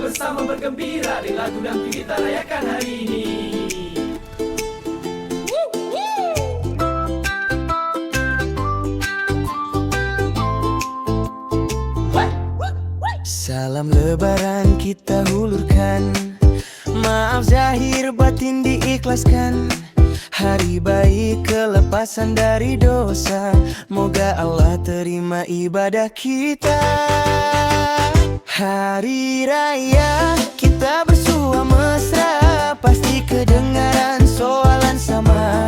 bersama bergembira di lagu dan kita rayakan hari ini. Salam lebaran kita hulurkan, maaf zahir batin diikhlaskan. Hari baik kelepasan dari dosa, moga Allah terima ibadah kita. Hari raya kita bersua mesra, pasti kedengaran soalan sama.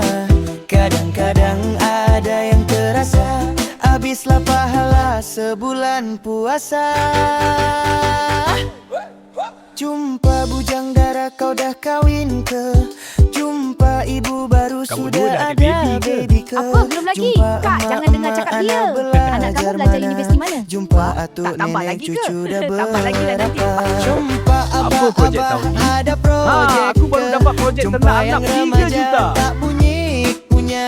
Kadang-kadang ada yang terasa, habislah pahala sebulan puasa. Jumpa bujang dara kau dah kawin ke? Jumpa ibu baru Kamu sudah dah ada ada baby ke? Apa? Belum lagi. Kak, jangan dengar cakap dia. Anak kamu belajar universiti mana? Jumpa atuk tak tambah nenek lagi ke? cucu dah Tambah lagi lah nanti. berapa? Jumpa Apa projek abah-abah tahun ni? ada projek aku baru ke? dapat projek Jumpa ternak yang anak 3 remaja juta. tak bunyi punya,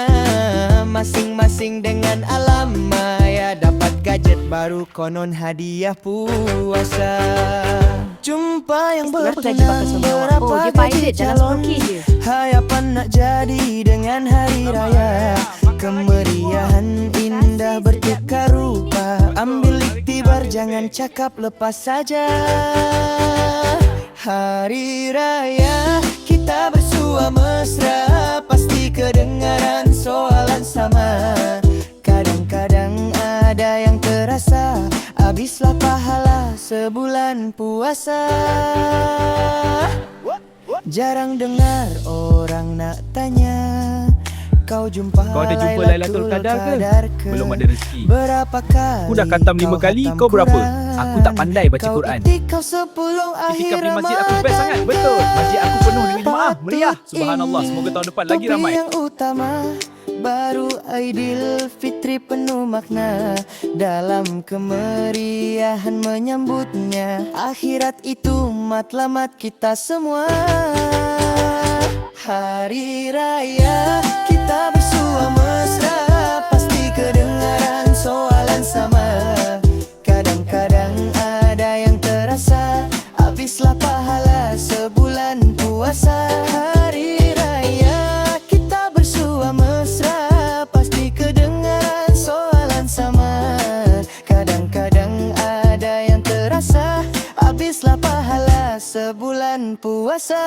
masing-masing dengan alam maya. Dapat gadget baru konon hadiah puasa. Jumpa yang Berapa gaji bertunang, bakal suami awak? berapa Oh, dia gaji pilot dalam calon. 10K je. Hayapan nak jadi dengan hari raya. Kemeriahan indah bertukar rupa. Ambil iktibar, jangan cakap lepas saja. Hari raya kita bersua mesra, pasti kedengaran soalan sama. Kadang-kadang ada yang terasa, habislah pahala sebulan puasa. Jarang dengar orang nak tanya, kau jumpa Kau ada jumpa Lailatul Qadar ke? Belum ada rezeki. Berapa kali Aku dah khatam 5 kali, khatam kau berapa? Quran? Aku tak pandai baca Kau Quran. ketik kau 10 akhir Itikaf di masjid aku best Ramadan. sangat. Betul. Masjid aku penuh dengan jemaah. Meriah. Subhanallah. Semoga tahun depan lagi Topik ramai. yang utama, baru Aidilfitri penuh makna. Dalam kemeriahan menyambutnya, akhirat itu matlamat kita semua. Hari raya kita bersua mesra, pasti kedengaran soalan sama. Kadang-kadang ada yang terasa, habislah pahala sebulan puasa. Hari raya kita bersua mesra, pasti kedengaran soalan sama. Kadang-kadang ada yang terasa, habislah pahala sebulan puasa.